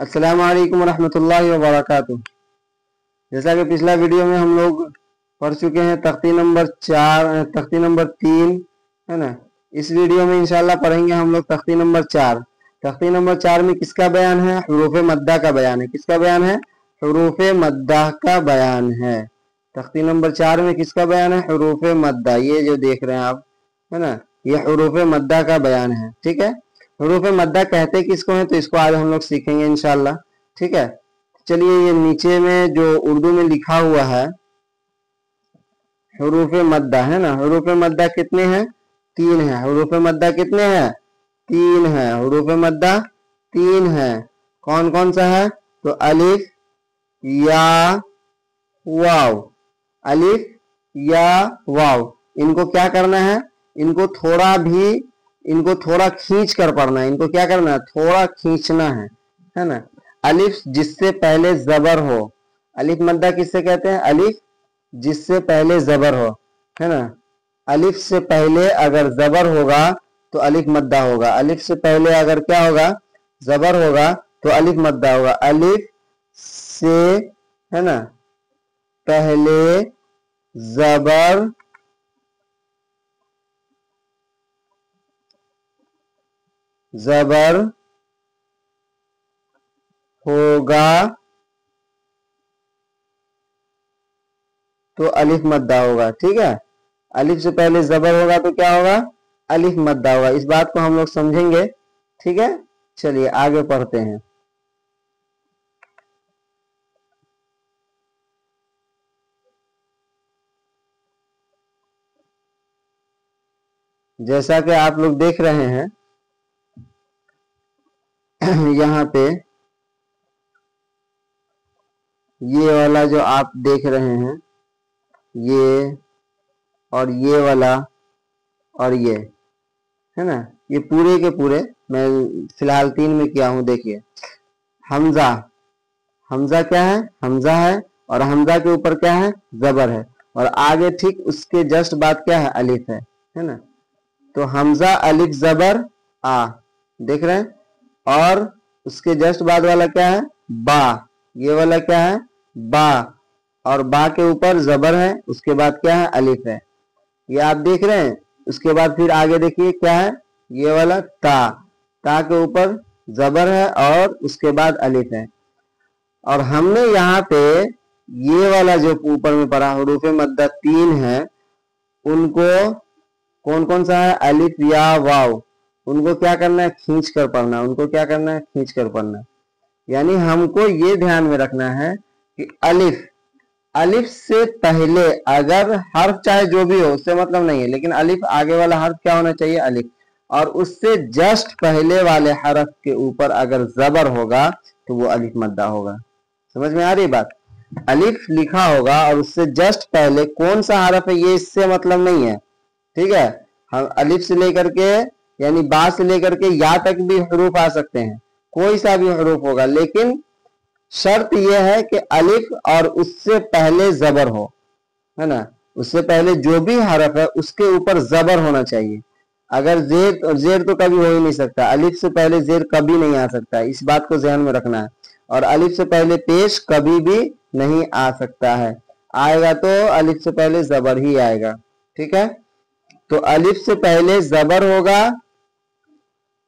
अस्सलाम वालेकुम रहमतुल्लाहि व बरकातुहू। जैसा कि पिछला वीडियो में हम लोग पढ़ चुके हैं तख्ती नंबर 3 है ना। इस वीडियो में इंशाल्लाह पढ़ेंगे हम लोग तख्ती नंबर 4। तख्ती नंबर 4 में किसका बयान है? हुरूफ मद्दा का बयान है। किसका बयान है? हुरूफ मद्दा का बयान है। तख्ती नंबर 4 में किसका बयान है? हुरूफ मद्दा। ये जो देख रहे हैं आप, है ना, ये हुरूफ मद्दा का बयान है। ठीक है, हुरूफ मद्दा कहते किसको हैं तो इसको आज हम लोग सीखेंगे इंशाल्लाह। ठीक है, चलिए ये नीचे में जो उर्दू में लिखा हुआ है हुरूफ मद्दा, है ना। हुरूफ मद्दा कितने हैं? 3 है। हुरूफ मद्दा कितने हैं? 3 है। हुरूफ मद्दा 3 है। कौन कौन सा है? तो अलिफ, या, वाव। अलिफ, या, वाव। इनको क्या करना है? इनको थोड़ा खींच कर पढ़ना है। इनको क्या करना है? थोड़ा खींचना है ना। अलिफ जिससे पहले जबर हो, अलिफ मद्दा किससे कहते हैं? अलिफ जिससे पहले जबर हो, है ना। अलिफ से पहले अगर जबर होगा तो अलिफ मद्दा होगा। अलिफ से पहले अगर क्या होगा? जबर होगा तो अलिफ मद्दा होगा। अलिफ से, है ना, पहले जबर होगा तो अलिफ मद्दा होगा। ठीक है, अलिफ से पहले जबर होगा तो क्या होगा? अलिफ मद्दा होगा। इस बात को हम लोग समझेंगे। ठीक है, चलिए आगे पढ़ते हैं। जैसा कि आप लोग देख रहे हैं यहाँ पे ये वाला जो आप देख रहे हैं, ये और ये वाला और ये, है ना, ये पूरे के पूरे मैं फिलहाल 3 में किया हूं। देखिए, हमजा, हमजा क्या है? हमजा है, और हमजा के ऊपर क्या है? जबर है, और आगे ठीक उसके जस्ट बाद क्या है? अलिफ है ना। तो हमजा अलिफ जबर आ, देख रहे हैं, और उसके जस्ट बाद वाला क्या है? बा। ये वाला क्या है? बा, और बा के ऊपर जबर है, उसके बाद क्या है? अलिफ है। ये आप देख रहे हैं। उसके बाद फिर आगे देखिए क्या है? ये वाला ता, ता के ऊपर जबर है और उसके बाद अलिफ है। और हमने यहाँ पे ये वाला जो ऊपर में पढ़ा हुरूफ मद्दा 3 है, उनको कौन कौन सा है? अलिफ, या, वाव। उनको क्या करना है? खींच कर पढ़ना है। उनको क्या करना है? खींच कर पढ़ना है। यानी हमको ये ध्यान में रखना है कि अलिफ, अलिफ से पहले अगर हर्फ चाहे जो भी हो उससे मतलब नहीं है, लेकिन अलिफ आगे वाला हर्फ क्या होना चाहिए? अलिफ। और उससे जस्ट पहले वाले हर्फ के ऊपर अगर जबर होगा तो वो अलिफ मद्दा होगा। समझ में आ रही बात? अलिफ लिखा होगा और उससे जस्ट पहले कौन सा हर्फ है ये इससे मतलब नहीं है। ठीक है, हम अलिफ से लेकर के यानी बा से लेकर के या तक भी हरूफ आ सकते हैं, कोई सा भी हरूफ होगा, लेकिन शर्त यह है कि अलिफ और उससे पहले जबर हो, है ना। उससे पहले जो भी हरफ है उसके ऊपर जबर होना चाहिए। अगर जेर, और जेर तो कभी हो ही नहीं सकता, अलिफ से पहले जेर कभी नहीं आ सकता, इस बात को ध्यान में रखना है। और अलिफ से पहले पेश कभी भी नहीं आ सकता है, आएगा तो अलिफ से पहले जबर ही आएगा। ठीक है, तो अलिफ से पहले जबर होगा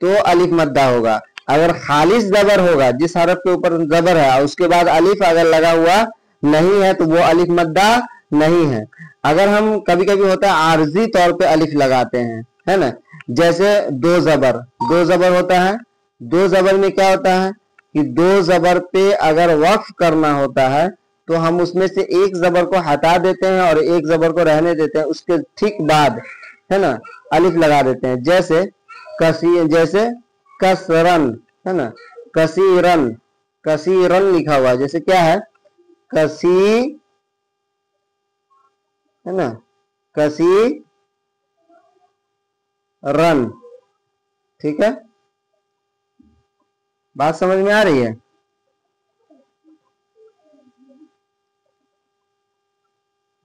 तो अलिफ मद्दा होगा। अगर खालिस जबर होगा, जिस हरफ के ऊपर जबर है और उसके बाद अलिफ अगर लगा हुआ नहीं है तो वो अलिफ मद्दा नहीं है। अगर हम कभी कभी होता है आर्जी तौर पे अलिफ लगाते हैं, है ना, जैसे दो जबर होता है। दो जबर में क्या होता है कि दो जबर पे अगर वक्फ करना होता है तो हम उसमें से एक जबर को हटा देते हैं और एक जबर को रहने देते हैं, उसके ठीक बाद, है ना, अलिफ लगा देते हैं। जैसे कसरन, है ना, कसीरन, कसीरन लिखा हुआ, जैसे क्या है? कसी, है ना, कसी रन। ठीक है, बात समझ में आ रही है?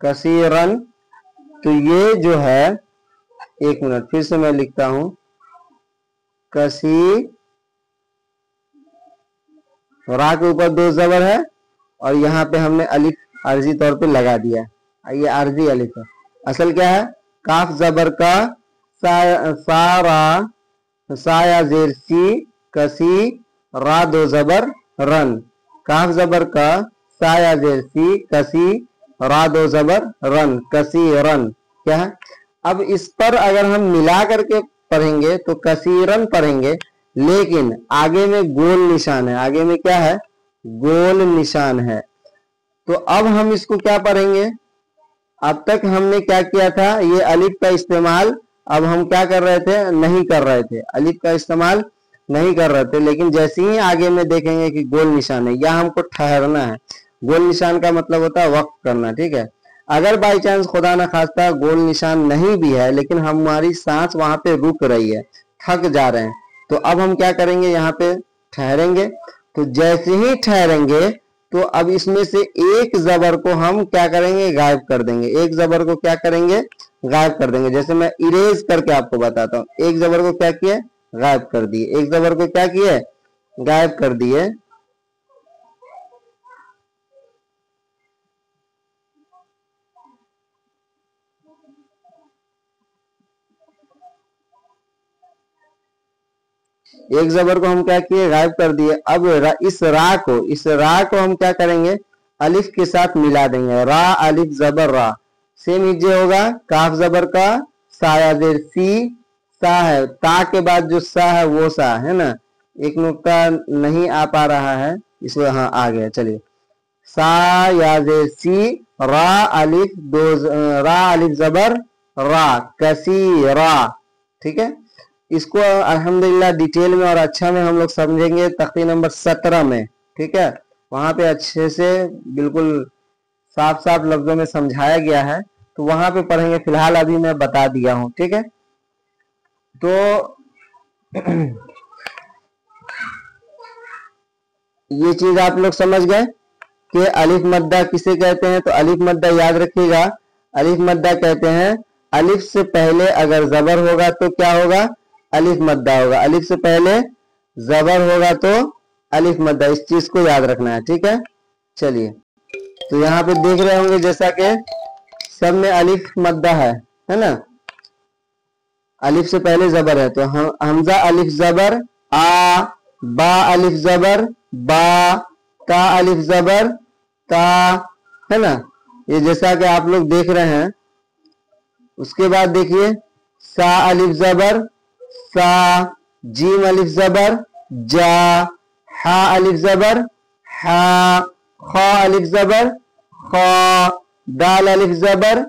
कसीरन, तो ये जो है, एक मिनट फिर से मैं लिखता हूं, कसी तो रा के ऊपर 2 जबर है और यहाँ पे हमने अलिफ आरजी तौर पे लगा दिया है। ये आरजी अलिफ है। असल क्या है, काफ जबर का सारा साया जेर सी कसी रा 2 जबर रन। काफ जबर का साया जेर सी कसी रा 2 जबर रन कसी रन क्या है। अब इस पर अगर हम मिला करके पढ़ेंगे तो कसीरन पढ़ेंगे, लेकिन आगे में गोल निशान है। आगे में क्या है, गोल निशान है। तो अब हम इसको क्या पढ़ेंगे, अब तक हमने क्या किया था, ये अलिफ का इस्तेमाल अब हम क्या कर रहे थे, नहीं कर रहे थे, अलिफ का इस्तेमाल नहीं कर रहे थे। लेकिन जैसे ही आगे में देखेंगे कि गोल निशान है, या हमको ठहरना है। गोल निशान का मतलब होता है वक्त करना, ठीक है। अगर बाई चांस खुदा ना खास्ता गोल निशान नहीं भी है, लेकिन हमारी सांस वहां पे रुक रही है, थक जा रहे हैं, तो अब हम क्या करेंगे, यहाँ पे ठहरेंगे। तो जैसे ही ठहरेंगे तो अब इसमें से एक जबर को हम क्या करेंगे, गायब कर देंगे। एक जबर को क्या करेंगे, गायब कर देंगे। जैसे मैं इरेज करके आपको बताता हूँ, एक जबर को क्या किया, गायब कर दिए। एक जबर को क्या किए, गायब कर दिए। एक जबर को हम क्या किए, गायब कर दिए। अब इस रा को हम क्या करेंगे, अलिफ के साथ मिला देंगे। रा अलिफ जबर रा, सेम नीचे होगा। काफ जबर का साया जेर सी, सा है, ता के बाद जो सा है वो सा है ना। एक नुक्ता नहीं आ पा रहा है इसलिए, हाँ आ गया, चलिए। सा या जेर सी रा अलिफ रा अलिफ जबर रा कसी रा, ठीक है। इसको अल्हम्दुलिल्लाह डिटेल में और अच्छा में हम लोग समझेंगे तख्ती नंबर 17 में, ठीक है। वहां पे अच्छे से बिल्कुल साफ साफ लफ्जों में समझाया गया है, तो वहां पे पढ़ेंगे। फिलहाल अभी मैं बता दिया हूं, ठीक है। तो ये चीज आप लोग समझ गए कि अलिफ मद्दा किसे कहते हैं। तो अलिफ मद्दा याद रखिएगा, अलिफ मद्दा कहते हैं, अलिफ से पहले अगर जबर होगा तो क्या होगा, अलिफ मद्दा होगा। अलिफ से पहले जबर होगा तो अलिफ मद्दा, इस चीज को याद रखना है, ठीक है। चलिए, तो यहाँ पे देख रहे होंगे जैसा कि सब में अलिफ मद्दा है ना। अलिफ से पहले जबर है, तो हमजा अलिफ जबर आ, बा अलिफ जबर बा, ता अलिफ जबर ता, है ना। ये जैसा कि आप लोग देख रहे हैं। उसके बाद देखिए, सा अलिफ जबर सा, जीम अलिफ जबर जा, हा अलिफ जबर हा, खा अलिफ जबर खा, दाल अलिफ जबर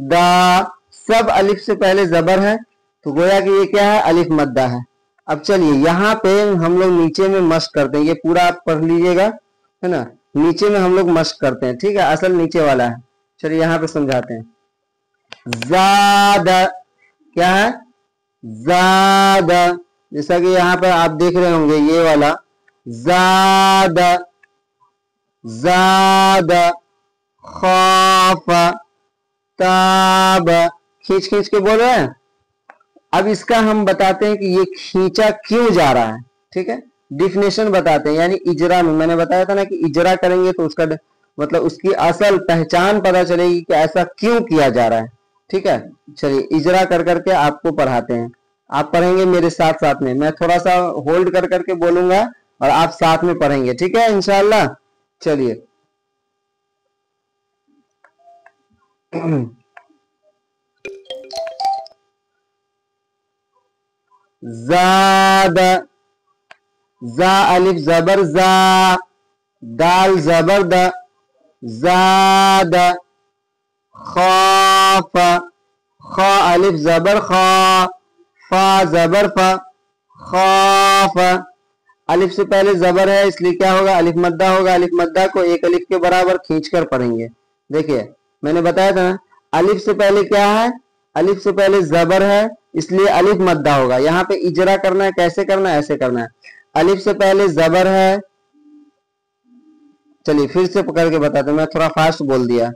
दा, सब अलिफ से पहले जबर है, तो गोया कि ये क्या है, अलिफ मद्दा है। अब चलिए यहाँ पे हम लोग नीचे में मश्क करते हैं, ये पूरा आप पढ़ लीजिएगा, है ना। नीचे में हम लोग मश्क करते हैं, ठीक है, असल नीचे वाला है। चलिए यहाँ पे समझाते हैं। ज़ादा क्या है, ज़ादा, जैसा कि यहाँ पर आप देख रहे होंगे ये वाला ज़ादा, ज़ादा, खौफा, ताब, खींच खींच के बोल रहे हैं। अब इसका हम बताते हैं कि ये खींचा क्यों जा रहा है, ठीक है। डिफिनेशन बताते हैं, यानी इजरा में मैंने बताया था ना कि इजरा करेंगे तो उसका मतलब उसकी असल पहचान पता चलेगी कि ऐसा क्यों किया जा रहा है, ठीक है। चलिए इजरा कर करके आपको पढ़ाते हैं। आप पढ़ेंगे मेरे साथ साथ में, मैं थोड़ा सा होल्ड कर करके बोलूंगा और आप साथ में पढ़ेंगे, ठीक है, इंशाल्लाह। चलिए ज़ादा, जा अलिफ जबर जा, दाल जबर द, ज़ादा, खौफा, खा अलिफ जबर खा, फा जबर फा, खौफा। अलिफ से पहले जबर है इसलिए क्या होगा, अलिफ मद्दा होगा। अलिफ मद्दा को एक अलिफ के बराबर खींचकर पढ़ेंगे। देखिए मैंने बताया था ना, अलिफ से पहले क्या है, अलिफ से पहले जबर है इसलिए अलिफ मद्दा होगा। यहाँ पे इजरा करना है, कैसे करना है, ऐसे करना है। अलिफ से पहले जबर है, चलिए फिर से करके बताते हैं, मैं थोड़ा फास्ट बोल दिया,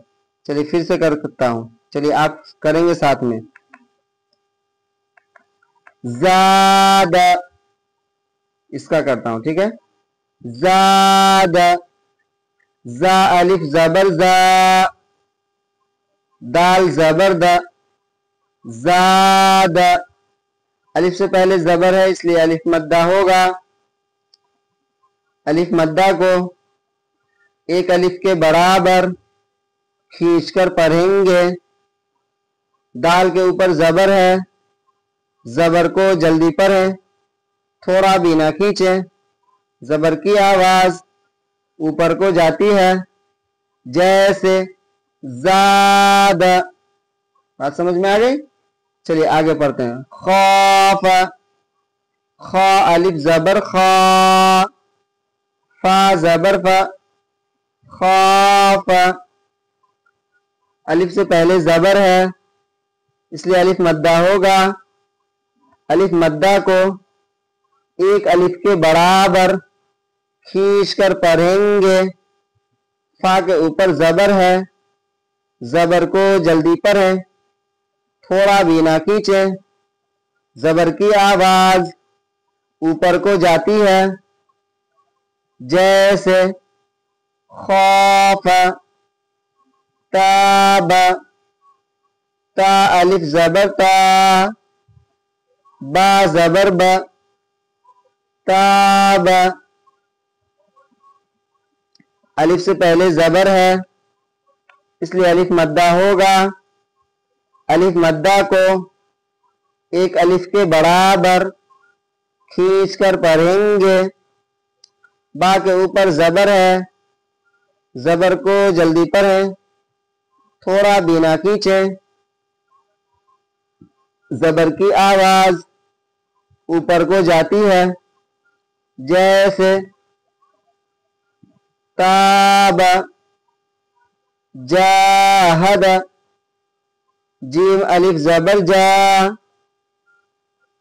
चलिए फिर से कर सकता हूं। चलिए आप करेंगे साथ में। ज़ादा, इसका करता हूं, ठीक है। زاد زا الف زبر زا دال زبر دا زاد الف سے پہلے زبر ہے اس لیے الف مدہ ہوگا. الف مدہ کو ایک الف کے برابر کھینچ کر پڑھیں گے. دال کے اوپر زبر ہے, زبر کو جلدی پڑھیں, تھوڑا بھی نہ کھینچیں. زبر کی آواز اوپر کو جاتی ہے جیسے زاد. بات سمجھ میں آ گئی؟ چلیے آگے پڑھتے ہیں. خوف خا الف زبر خا فا زبر فا خوف. الف سے پہلے زبر ہے اس لیے الف مدہ ہوگا. الف مدہ کو ایک الف کے برابر کھینچ کر پڑھیں گے. فا کے اوپر زبر ہے, زبر کو جلدی پڑھیں, تھوڑا بھی نہ کھینچیں. زبر کی آواز اوپر کو جاتی ہے جیسے خوف. تاب تا الف زبر تا با زبر با تاب. الف سے پہلے زبر ہے اس لیے الف مدہ ہوگا. الف مدہ کو ایک الف کے برابر کھینچ کر پڑھیں گے. با کے اوپر زبر ہے, زبر کو جلدی پڑھیں, تھوڑا بھی نہ کھینچیں. زبر کی آواز اوپر کو جاتی ہے جیسے تاب. جاہد جیم الف زبر جا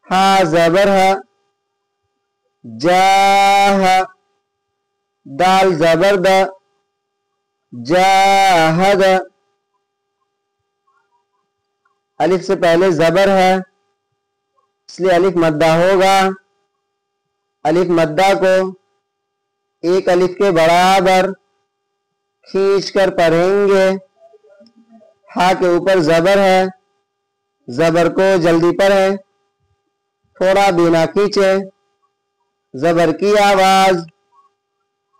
ہا زبر ہا جاہ. دال زبر دا جاہد. الف سے پہلے زبر ہے اس لیے الف مدہ ہوگا. الف مدہ کو ایک الف کے برابر کھینچ کر پڑھیں گے. ہا کے اوپر زبر ہے, زبر کو جلدی پڑھیں, تھوڑا بھی نہ کھینچیں. زبر کی آواز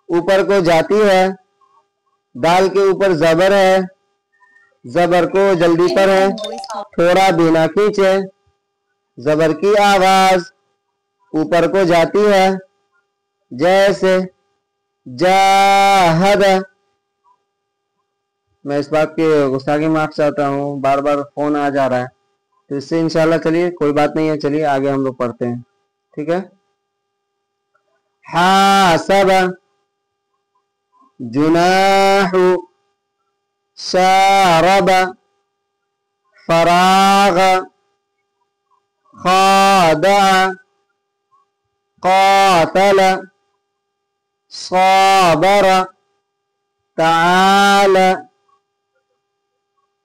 اوپر کو جاتی ہے. دال کے اوپر زبر ہے, زبر کو جلدی پڑھیں, تھوڑا بھی نہ کھینچیں. زبر کی آواز اوپر کو جاتی ہے جیسے جاہد. میں اس بات کی گستاخی معاف چاہتا ہوں, بار بار فون آ جا رہا ہے تو اس سے انشاءاللہ چلیے کوئی بات نہیں ہے. چلیے آگے ہم لوگ پڑھتے ہیں, ٹھیک ہے. حاسب جناح شارب فراغ خادع قاتل صابر تعال.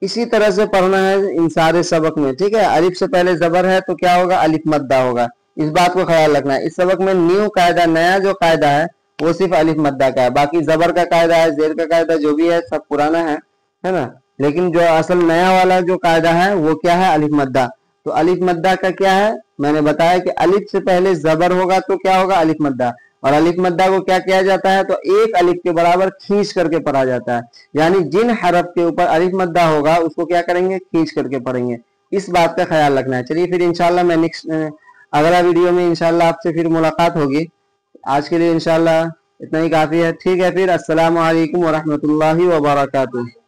اسی طرح سے پڑھنا ہے ان سارے سبق میں, ٹھیک ہے. الف سے پہلے زبر ہے تو کیا ہوگا, الف مدہ ہوگا. اس بات کو خیال رکھنا ہے. اس سبق میں نیو قاعدہ, نیا جو قاعدہ ہے وہ صرف الف مدہ کا ہے. باقی زبر کا قاعدہ ہے, زیر کا قاعدہ جو بھی ہے سب پرانا ہے نا. لیکن جو اصل نیا والا جو قاعدہ ہے وہ کیا ہے, الف مدہ. تو الف مدہ کا کیا ہے, میں نے بتایا کہ الف سے پہلے زبر ہوگا تو کیا ہوگا, الف مدہ. اور الف مدہ کو کیا کیا جاتا ہے, تو ایک الف کے برابر کھینچ کر کے پڑھا جاتا ہے. یعنی جن حرف کے اوپر الف مدہ ہوگا اس کو کیا کریں گے, کھینچ کر کے پڑھیں گے. اس بات کا خیال رکھنا ہے. چلیے پھر انشاءاللہ میں اگلا ویڈیو میں انشاءاللہ آپ سے پھر ملاقات ہوگی. آج کے لیے انشاءاللہ اتنا ہی کافی ہے, ٹھیک ہے. پھر السلام علیکم ورحمۃ اللہ وبرکاتہ.